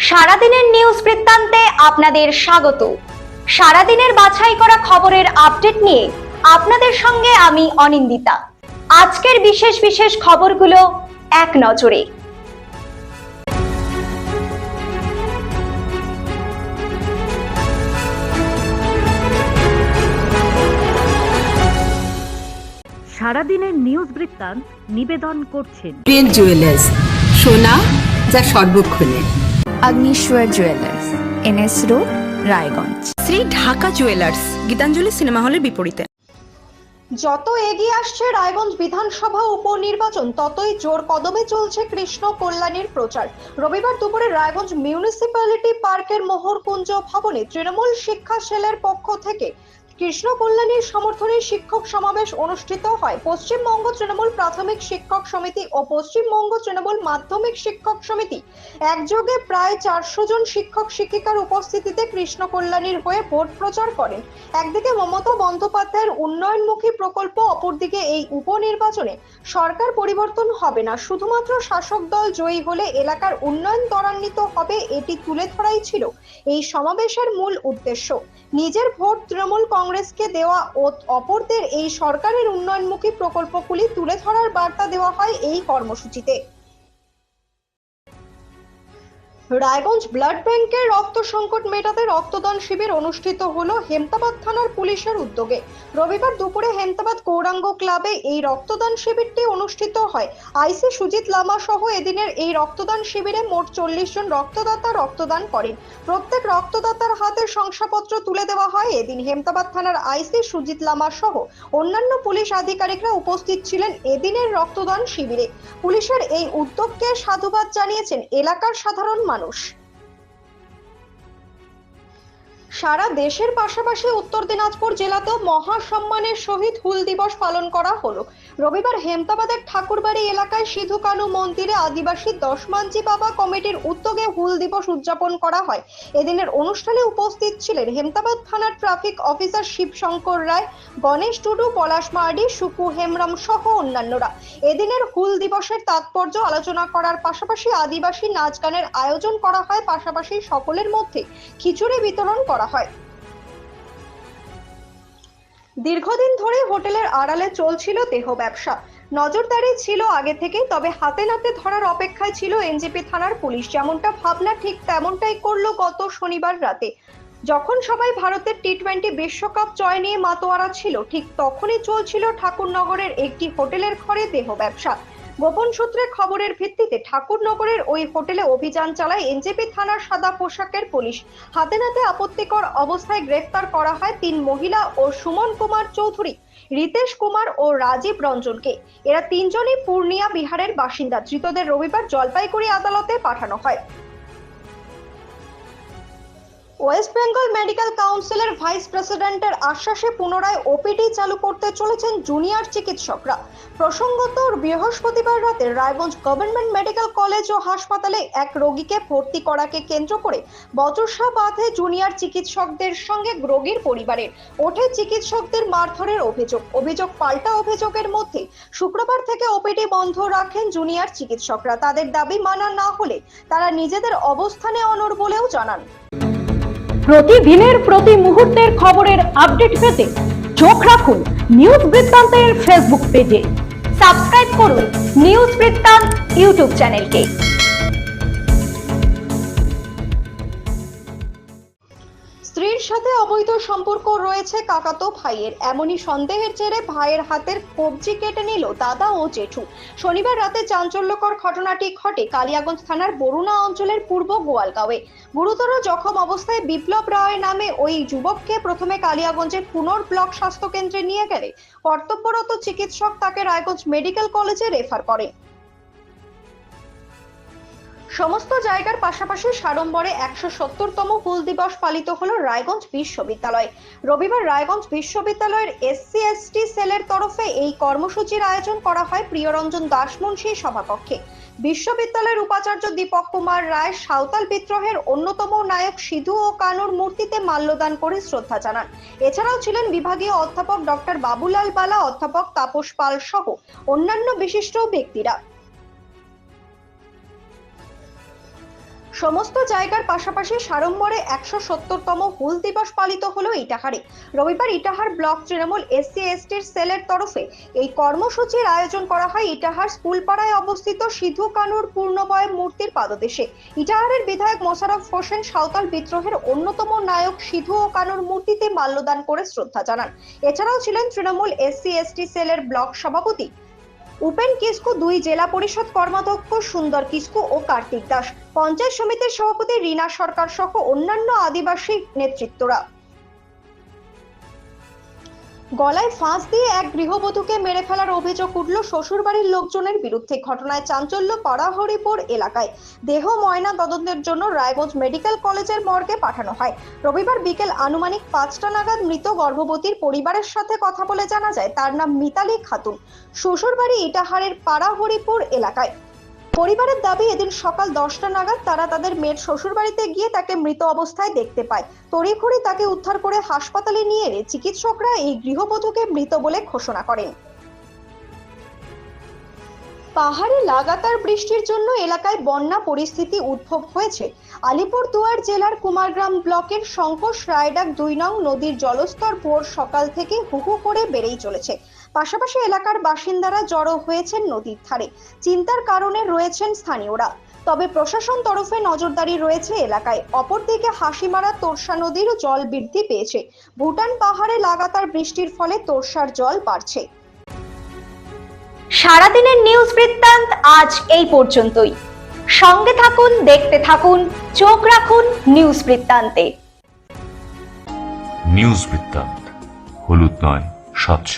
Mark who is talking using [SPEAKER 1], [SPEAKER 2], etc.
[SPEAKER 1] সারাদিনের নিউজ বৃত্তান্তে আপনাদের স্বাগত। সারাদিনের বাছাই করা খবরের আপডেট নিয়ে আপনাদের সঙ্গে আমি অনিন্দিতা। আজকের বিশেষ বিশেষ খবরগুলো এক নজরে।
[SPEAKER 2] সারাদিনের নিউজ বৃত্তান্ত নিবেদন করছেন
[SPEAKER 3] প্রিন্ট জুয়েলার্স, সোনা যা সর্বক্ষণে।
[SPEAKER 4] Agnishwar jewellers, NS road, Raiganj.
[SPEAKER 5] Shri Dhaka jewellers, Gitanjali cinema হলের বিপরীতে।
[SPEAKER 1] যত এগিয়ে আসছে রায়গঞ্জ বিধানসভা উপনির্বাচন, ততই জোর কদমে চলছে কৃষ্ণ কল্যাণীর প্রচার। রবিবার দুপুরে রায়গঞ্জ মিউনিসিপ্যালিটি পার্কের মোহরকুঞ্জ ভবনে তৃণমূল শিক্ষা সেলের পক্ষ থেকে কৃষ্ণ কল্যাণীর সমর্থনে শিক্ষক সমাবেশ অনুষ্ঠিত হয়। পশ্চিমবঙ্গ তৃণমূল প্রাথমিক শিক্ষক সমিতি ও পশ্চিমবঙ্গ তৃণমূল মাধ্যমিক শিক্ষক সমিতি একযোগে প্রায় 400 জন শিক্ষক শিক্ষিকার উপস্থিতিতে কৃষ্ণ কল্যাণীর হয়ে ভোট প্রচার করেন। একদিকে মমতা বন্দ্যোপাধ্যায়ের উন্নয়নমুখী প্রকল্প, অপরদিকে এই উপনির্বাচনে সরকার পরিবর্তন হবে না, শুধুমাত্র শাসক দল জয়ী হলে এলাকার উন্নয়ন ত্বরান্বিত হবে, এটি তুলে ধরাই ছিল এই সমাবেশের মূল উদ্দেশ্য। নিজের ভোট তৃণমূল কংগ্রেসকে দেওয়া ও অপরদের এই সরকারের উন্নয়নমুখী প্রকল্পগুলি তুলে ধরার বার্তা দেওয়া হয় এই কর্মসূচিতে। রায়গঞ্জ ব্লাড ব্যাংকের রক্ত সংকট মেটাতে রক্তদান শিবির অনুষ্ঠিত হলো হেমতাবাদ থানার পুলিশের উদ্যোগে। রবিবার দুপুরে হেমতাবাদ গৌরাঙ্গ ক্লাবে এই রক্তদান শিবিরটি অনুষ্ঠিত হয়। আইসি সুজিত লামা সহ এদিনের এই রক্তদান শিবিরে মোট 40 জন রক্তদাতা রক্তদান করেন। প্রত্যেক রক্তদাতার হাতে শংসাপত্র তুলে দেওয়া হয়। এদিন হেমতাবাদ থানার আইসি সুজিত লামা সহ অন্যান্য পুলিশ আধিকারিকরা উপস্থিত ছিলেন এদিনের রক্তদান শিবিরে। পুলিশের এই উদ্যোগকে সাধুবাদ জানিয়েছেন এলাকার সাধারণ মানুষ। সারা দেশের পাশাপাশি উত্তর দিনাজপুর জেলাতেও মহাসম্মানের সহিত হুল দিবস পালন করা হলো। রবিবার হেমতাবাদের ঠাকুরবাড়ি এলাকায় সিধু কানু মন্দিরে আদিবাসী দশমানজি বাবা কমিটির উদ্যোগে হুল দিবস উদযাপন করা হয়। এদিনের অনুষ্ঠানে উপস্থিত ছিলেন হেমতাবাদ থানার ট্রাফিক অফিসার শিবশঙ্কর রায়, গণেশ টুডু, পলাশ মার্ডি, সুকু হেমব্রম সহ অন্যান্যরা। এদিনের হুল দিবসের তাৎপর্য আলোচনা করার পাশাপাশি আদিবাসী নাচ গানের আয়োজন করা হয়, পাশাপাশি সকলের মধ্যে খিচুড়ি বিতরণ করা হয়। দীর্ঘদিন ধরে হোটেলের আড়ালে চলছিল দেহ ব্যবসা। নজরদারি ছিল আগে থেকেই, তবে হাতে নাতে ধরার অপেক্ষায় ছিল এনজেপি থানার পুলিশ। যেমনটা ভাবনা ঠিক তেমনটাই করলো গত শনিবার রাতে। যখন সবাই ভারতের টি-20 বিশ্বকাপ জয় নিয়ে মাতোয়ারা ছিল, ঠিক তখনই চলছিল ঠাকুরনগরের একটি হোটেলের ঘরে দেহ ব্যবসা। গোপন সূত্রে খবরের ভিত্তিতে ঠাকুরনগরের ওই হোটেলে অভিযান চালায় এনজেপি থানার সাদা পোশাকের পুলিশ। হাতে নাতে আপত্তিকর অবস্থায় গ্রেফতার করা হয় 3 মহিলা ও সুমন কুমার চৌধুরী, রিতেশ কুমার ও রাজীব রঞ্জনকে। এরা 3 জনই পূর্ণিয়া বিহারের বাসিন্দা। ধৃতদের রবিবার জলপাইগুড়ি আদালতে পাঠানো হয়। ওয়েস্ট বেঙ্গল মেডিকেল কাউন্সিলের ভাইস প্রেসিডেন্টের আশ্বাসে পুনরায় ওপিডি চালু করতে চলেছেন জুনিয়র চিকিৎসকরা। প্রসঙ্গত, বৃহস্পতিবার রাতে রায়গঞ্জ গভর্নমেন্ট মেডিকেল কলেজ ও হাসপাতালে এক রোগীকে ভর্তি করাকে কেন্দ্র করে বচসা বাঁধে জুনিয়র চিকিৎসকদের সঙ্গে রোগীর পরিবারের। ওঠে চিকিৎসকদের মারধরের অভিযোগ পাল্টা অভিযোগের মধ্যে শুক্রবার থেকে ওপিডি বন্ধ রাখেন জুনিয়র চিকিৎসকরা। তাদের দাবি মানা না হলে তারা নিজেদের অবস্থানে অনড় বলেও জানান।
[SPEAKER 2] প্রতিদিনের প্রতি মুহূর্তের খবরের আপডেট পেতে চোখ রাখুন নিউজ বৃত্তান্তের ফেসবুক পেজে।
[SPEAKER 1] সাবস্ক্রাইব করুন নিউজ বৃত্তান্ত ইউটিউব চ্যানেলকে। স্ত্রীর সাথে অবৈধ সম্পর্ক রয়েছে কাকাতো ভাইয়ের, এমনই সন্দেহের জেরে ভাইয়ের হাতের কবজি কেটে নিল দাদা ও জেঠু। শনিবার রাতে চাঞ্চল্যকর ঘটনাটি ঘটে কালিয়াগঞ্জ থানার বরুণা অঞ্চলের পূর্ব গোয়ালগাঁওয়ে। গুরুতর জখম অবস্থায় বিপ্লব রায় নামে ওই যুবককে প্রথমে কালিয়াগঞ্জের পুনর ব্লক স্বাস্থ্য কেন্দ্রে নিয়ে গেলে কর্তব্যরত চিকিৎসক তাকে রায়গঞ্জ মেডিকেল কলেজে রেফার করে। সমস্ত জায়গার পাশাপাশি সাড়ম্বরে 170তম হুল দিবস পালিত হলো রায়গঞ্জ বিশ্ববিদ্যালয়। রবিবার রায়গঞ্জ বিশ্ববিদ্যালয়ের SC/ST সেলের তরফে এই কর্মসূচির আয়োজন করা হয় প্রিয়রঞ্জন দাস মুন্সির সভাকক্ষে। বিশ্ববিদ্যালয়ের উপাচার্য দীপক কুমার রায় সাঁওতাল বিদ্রোহের অন্যতম নায়ক সিধু ও কানুর মূর্তিতে মাল্যদান করে শ্রদ্ধা জানান। এছাড়াও ছিলেন বিভাগীয় অধ্যাপক ডক্টর বাবুলাল বালা, অধ্যাপক তাপস পাল সহ অন্যান্য বিশিষ্ট ব্যক্তিরা। সমস্ত জায়গার পাশাপাশি সাড়ম্বরে 170তম হুল দিবস পালিত হলো ইটাহারে। রবিবার ইটাহার ব্লক তৃণমূল SC/STর সেলের তরফে এই কর্মসূচির আয়োজন করা হয় ইটাহার স্কুলপাড়ায় অবস্থিত সিধু কানুর পূর্ণবয় মূর্তির পাদদেশে। ইটাহারের বিধায়ক মোশাররফ হোসেন সাঁওতাল বিদ্রোহের অন্যতম নায়ক সিধু ও কানুর মূর্তিতে মাল্যদান করে শ্রদ্ধা জানান। এছাড়াও ছিলেন তৃণমূল SC/ST সেলের ব্লক সভাপতি উপেন কিসকু, 2 জেলা পরিষদ কর্মাধ্যক্ষ সুন্দর কিসকু ও কার্তিক দাস, পঞ্চায়েত সমিতির সভাপতি রীনা সরকার সহ অন্যান্য আদিবাসী নেতৃত্বরা। গলায় ফাঁস দিয়ে এক গৃহবধূকে মেরে ফেলার অভিযোগ উঠল শ্বশুরবাড়ির লোকজনের বিরুদ্ধে। ঘটনায় চাঞ্চল্য পাড়াহরিপুর এলাকায়। দেহ ময়না তদন্তের জন্য রায়গঞ্জ মেডিকেল কলেজের মর্গে পাঠানো হয়। রবিবার বিকেল আনুমানিক 5টা নাগাদ মৃত গর্ভবতীর পরিবারের সাথে কথা বলে জানা যায় তার নাম মিতালি খাতুন, শ্বশুরবাড়ি ইটাহারের পাড়াহরিপুর এলাকায়। পরিবারের দাবি, এদিন সকাল 10টা নাগাদ তারা তাদের মেয়ের শ্বশুরবাড়িতে গিয়ে তাকে মৃত অবস্থায় দেখতে পায়। তড়িঘড়ি তাকে উদ্ধার করে হাসপাতালে নিয়ে এলে চিকিৎসকরা এই গৃহবধূকে মৃত বলে ঘোষণা করেন। পাহাড়ে লাগাতার বৃষ্টির জন্য এলাকায় বন্যা পরিস্থিতি উদ্ভব হয়েছে। আলিপুরদুয়ার জেলার কুমারগ্রাম ব্লকের শঙ্কর রায়ডাক 2 নং নদীর জলস্তর ভোর সকাল থেকে হুহু করে বেড়েই চলেছে। পাশাপাশি এলাকার বাসিন্দারা জড়ো হয়েছেন নদীর ধারে। চিন্তার কারণে রয়েছেন স্থানীয়রা। তবে প্রশাসন তরফে নজরদারি রয়েছে এলাকায়। অপরদিকে হাসিমারা তোরসা নদীর জল বৃদ্ধি পেয়েছে। ভুটান পাহাড়ে লাগাতার বৃষ্টির ফলে তোরসার জল বাড়ছে।
[SPEAKER 2] সারাদিনের নিউজ বৃত্তান্ত আজ এই পর্যন্তই। সঙ্গে থাকুন, দেখতে থাকুন, চোখ রাখুন নিউজ বৃত্তান্তে।
[SPEAKER 6] নিউজ বৃত্তান্ত, হলুদ নয়, স্বচ্ছ।